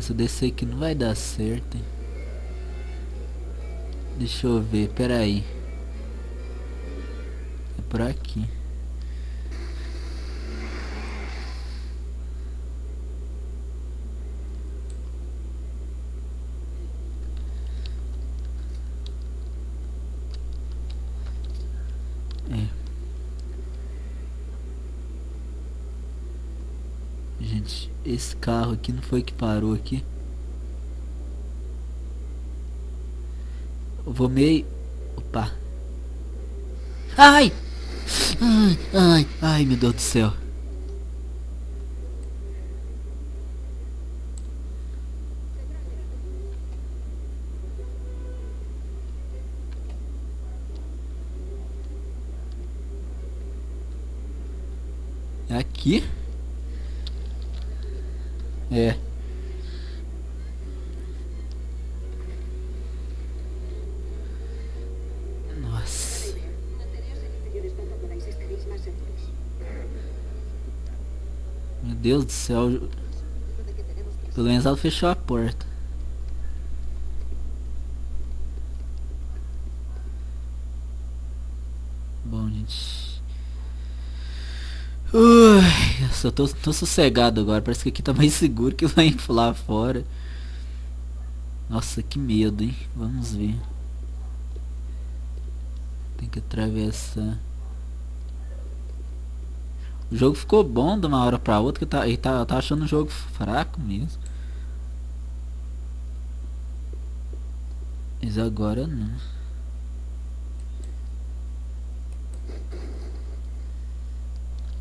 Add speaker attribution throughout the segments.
Speaker 1: Se eu descer aqui não vai dar certo, hein? Deixa eu ver, pera aí. É por aqui. É. Gente, esse carro aqui não foi que parou aqui. Eu vou meio... Opa. Ai! Ai, meu Deus do céu. É aqui? É. Nossa. Meu Deus do céu. Pelo menos ela fechou a porta. Bom, gente. Eu só tô sossegado agora. Parece que aqui tá mais seguro que lá fora. Nossa, que medo, hein? Vamos ver. Tem que atravessar. O jogo ficou bom de uma hora pra outra. Que eu tá achando o jogo fraco mesmo. Mas agora não.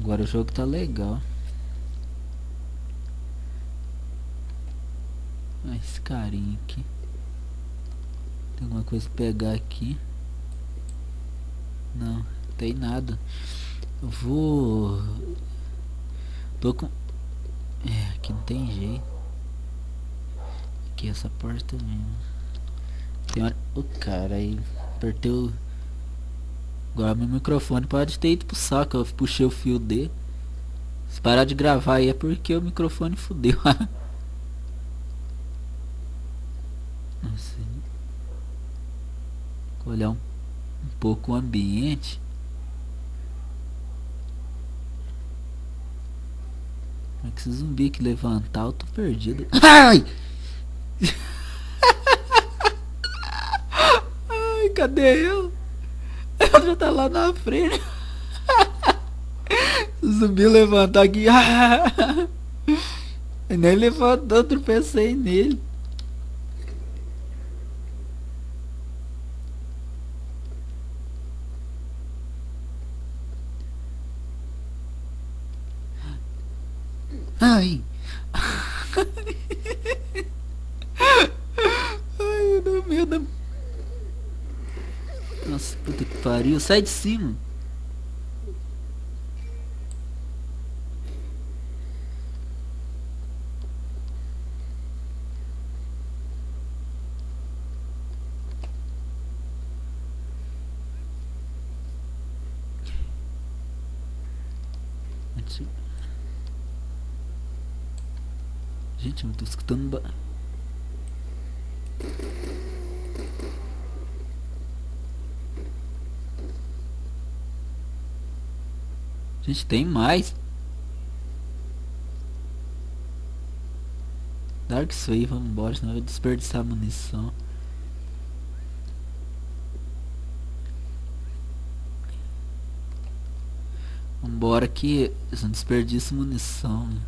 Speaker 1: Agora o jogo tá legal. Ah, esse carinha aqui. Tem alguma coisa pra pegar aqui? Não, tem nada. Eu vou... Tô com... É, aqui não tem jeito. Aqui essa porta mesmo. Tem hora... O cara aí... Apertei o... Agora meu microfone pode ter ido pro saco. Eu puxei o fio dele. Se parar de gravar aí é porque o microfone fudeu. Não sei. Vou olhar um pouco o ambiente. Como é que esse zumbi que levantar? Eu tô perdido. Ai! Ai, cadê eu? Ela já tá lá na frente. O zumbi levantar aqui. Nem levantou, tropecei nele. Ai. Ai, eu dou medo. Nossa, puta que pariu. Sai de cima. Gente, eu tô escutando... Gente, tem mais. Dark isso aí, vamos embora, senão eu vou desperdiçar munição. Vambora que eu não desperdiço munição, né?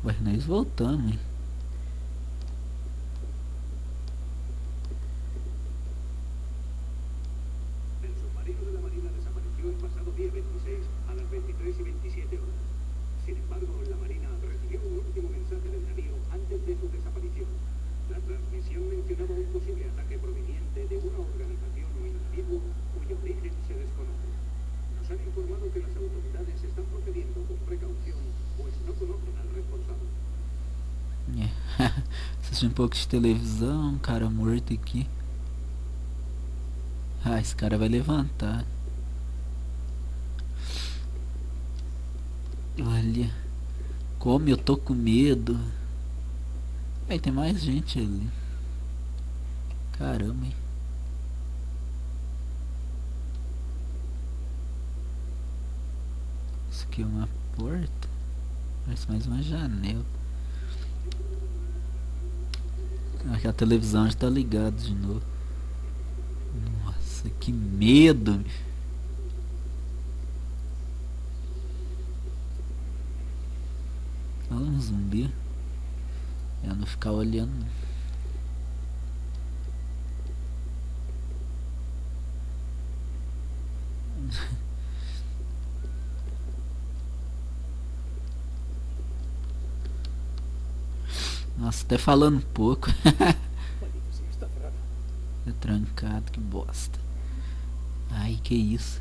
Speaker 1: Ué, nós voltamos, hein?
Speaker 2: El submarino de la Marina desapareció el pasado día 26 a las 23:27 horas. Sin embargo, la Marina recibió un último mensaje del navío antes de su desaparición. La transmisión mencionaba un posible ataque proveniente de una organización o individuo cuyo origen se desconoce. Nos han informado que las autoridades están procediendo con precaución, pues no conocen al responsable.
Speaker 1: Assisti um pouco de televisão, um cara morto aqui. Ah, esse cara vai levantar. Olha. Como eu tô com medo. Aí tem mais gente ali. Caramba, hein? Isso aqui é uma porta. Parece mais uma janela. Aqui a televisão já tá ligada de novo. Nossa, que medo. Olha um zumbi. Eu não ficar olhando. Nossa, até falando um pouco. É trancado, que bosta. Ai, que isso.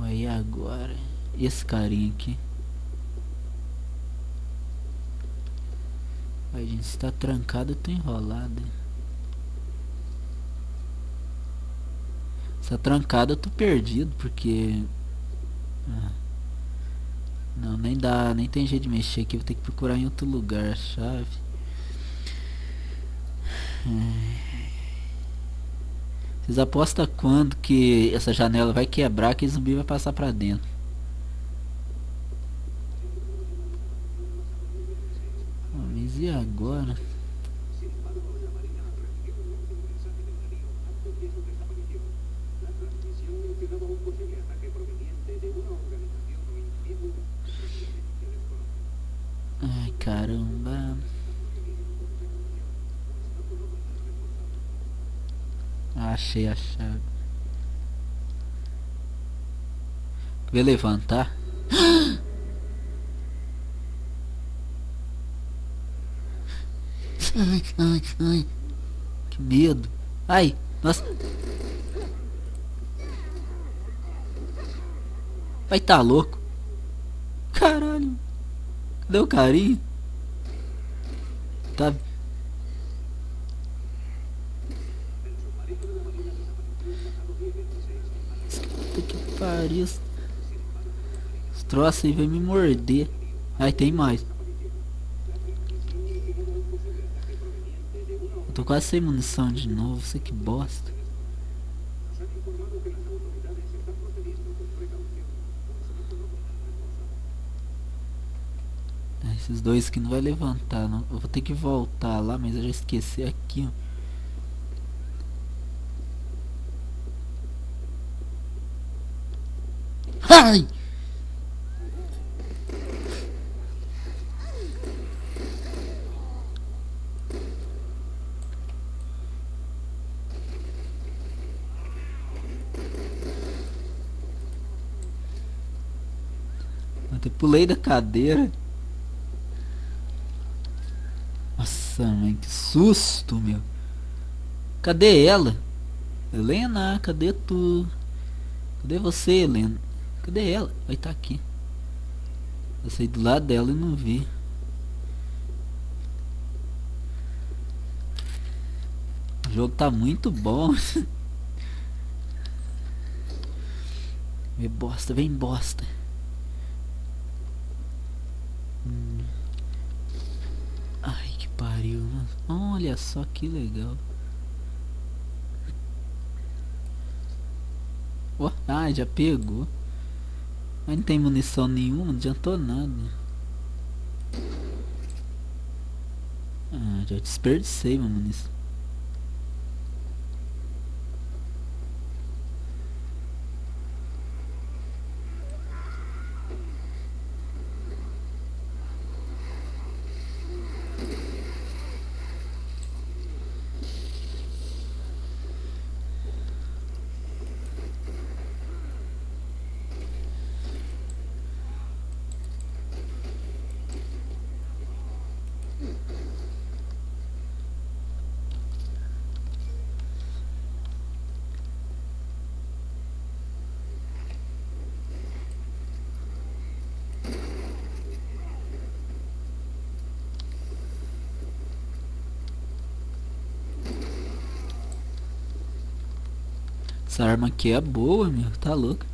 Speaker 1: Aí agora, esse carinha aqui. Ai, gente, se tá trancado eu tô enrolado. Se tá trancado eu tô perdido, porque... Não, nem dá, nem tem jeito de mexer aqui. Vou ter que procurar em outro lugar a chave. Vocês apostam quando que essa janela vai quebrar, que o zumbi vai passar pra dentro? Mas e agora? Ai, caramba. Achei a chave. Vou levantar. Ai, ai, ai. Que medo. Ai, nossa. Vai tá louco. Caralho. Cadê o carinho? Tá. Puta que pariu. Esse troço aí vai me morder. Ai, tem mais. Eu tô quase sem munição de novo. Isso que bosta. Esses dois que não vai levantar, não. Eu vou ter que voltar lá, mas eu já esqueci aqui, ó. Ai! Eu até pulei da cadeira. Nossa, mãe, que susto, meu. Cadê ela? Helena, cadê tu? Cadê você, Helena? Cadê ela? Vai tá aqui. Eu saí do lado dela e não vi. O jogo tá muito bom. Vem bosta, vem bosta. Ai, que pariu. Olha só que legal. Oh, ah, já pegou. Mas não tem munição nenhuma, não adiantou nada. Ah, já desperdicei uma munição. Essa arma aqui é boa, meu. Tá louco.